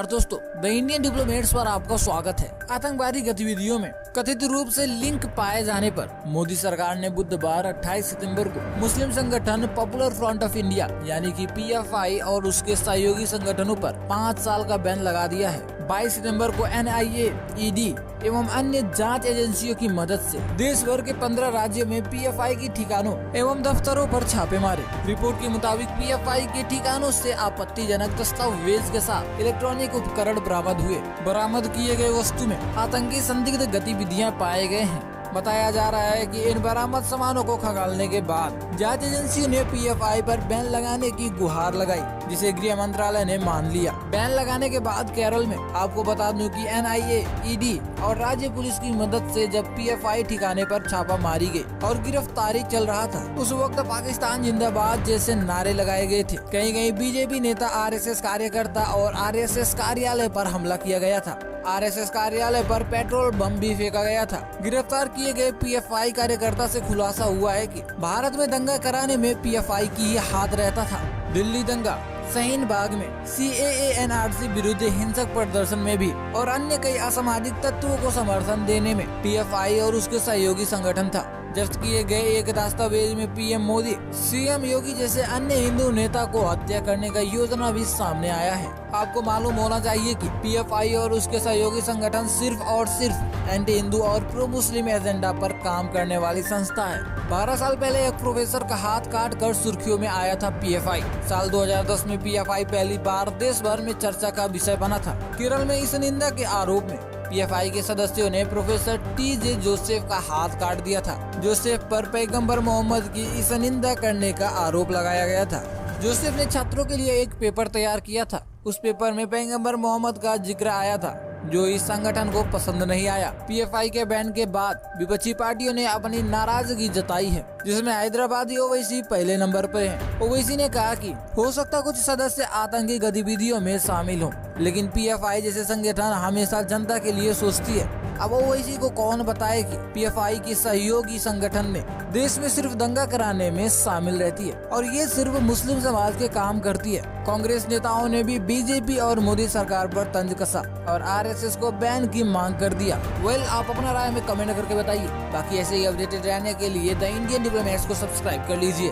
नमस्कार दोस्तों, the Indian diplomats पर आपका स्वागत है। आतंकवादी गतिविधियों में कथित रूप से लिंक पाए जाने पर मोदी सरकार ने बुधवार 28 सितंबर को मुस्लिम संगठन पॉपुलर फ्रंट ऑफ इंडिया यानी कि पीएफआई और उसके सहयोगी संगठनों पर 5 साल का बैन लगा दिया है। 22 सितंबर को एनआईए, ईडी एवं अन्य जांच एजेंसियों की मदद से देश भर के 15 राज्यों में पीएफआई के ठिकानों एवं दफ्तरों पर छापे मारे। रिपोर्ट के मुताबिक पीएफआई के ठिकानों से आपत्तिजनक दस्तावेज के साथ इलेक्ट्रॉनिक उपकरण बरामद हुए। बरामद किए गए वस्तु में आतंकी संदिग्ध गतिविधियां पाए गए हैं। बताया जा रहा है कि इन बरामद सामानों को खंगालने के बाद जांच एजेंसियों ने पीएफआई पर बैन लगाने की गुहार लगाई, जिसे गृह मंत्रालय ने मान लिया। बैन लगाने के बाद केरल में आपको बता दूं कि एनआईए, ईडी और राज्य पुलिस की मदद से जब पीएफआई ठिकाने पर छापा मारी गई और गिरफ्तारी चल रहा था, उस वक्त पाकिस्तान जिंदाबाद जैसे नारे लगाए गए थे। कहीं कहीं बीजेपी नेता, आरएसएस कार्यकर्ता और आरएसएस कार्यालय पर हमला किया गया था। आरएसएस कार्यालय पर पेट्रोल बम भी फेंका गया था। गिरफ्तार किए गए पीएफआई कार्यकर्ता से खुलासा हुआ है कि भारत में दंगा कराने में पीएफआई की ही हाथ रहता था। दिल्ली दंगा, शाहीन बाग में सीएए एनआरसी विरुद्ध हिंसक प्रदर्शन में भी और अन्य कई असामाजिक तत्वों को समर्थन देने में पीएफआई और उसके सहयोगी संगठन था। जब्त किए गए एक दस्तावेज में पीएम मोदी, सीएम योगी जैसे अन्य हिंदू नेता को हत्या करने का योजना भी सामने आया है। आपको मालूम होना चाहिए कि पीएफआई और उसके सहयोगी संगठन सिर्फ और सिर्फ एंटी हिंदू और प्रो मुस्लिम एजेंडा पर काम करने वाली संस्था है। 12 साल पहले एक प्रोफेसर का हाथ काट कर सुर्खियों में आया था पीएफआई। साल 2010 में पीएफआई पहली बार देश भर में चर्चा का विषय बना था। केरल में इस निंदा के आरोप में पीएफआई के सदस्यों ने प्रोफेसर टीजे जोसेफ का हाथ काट दिया था। जोसेफ पर पैगंबर मोहम्मद की इस निंदा करने का आरोप लगाया गया था। जोसेफ ने छात्रों के लिए एक पेपर तैयार किया था। उस पेपर में पैगंबर मोहम्मद का जिक्र आया था, जो इस संगठन को पसंद नहीं आया। पीएफआई के बैन के बाद विपक्षी पार्टियों ने अपनी नाराजगी जताई है, जिसमें हैदराबादी ओवैसी पहले नंबर पर है। ओवैसी ने कहा कि हो सकता कुछ सदस्य आतंकी गतिविधियों में शामिल हों, लेकिन पीएफआई जैसे संगठन हमेशा जनता के लिए सोचती है। अब ओवैसी को कौन बताए कि पीएफआई की सहयोगी संगठन में देश में सिर्फ दंगा कराने में शामिल रहती है और ये सिर्फ मुस्लिम समाज के काम करती है। कांग्रेस नेताओं ने भी बीजेपी और मोदी सरकार पर तंज कसा और आरएसएस को बैन की मांग कर दिया। आप अपना राय में कमेंट करके बताइए। बाकी ऐसे ही अपडेटेड रहने के लिए द इंडियन डिप्लोमेट्स को सब्सक्राइब कर लीजिए।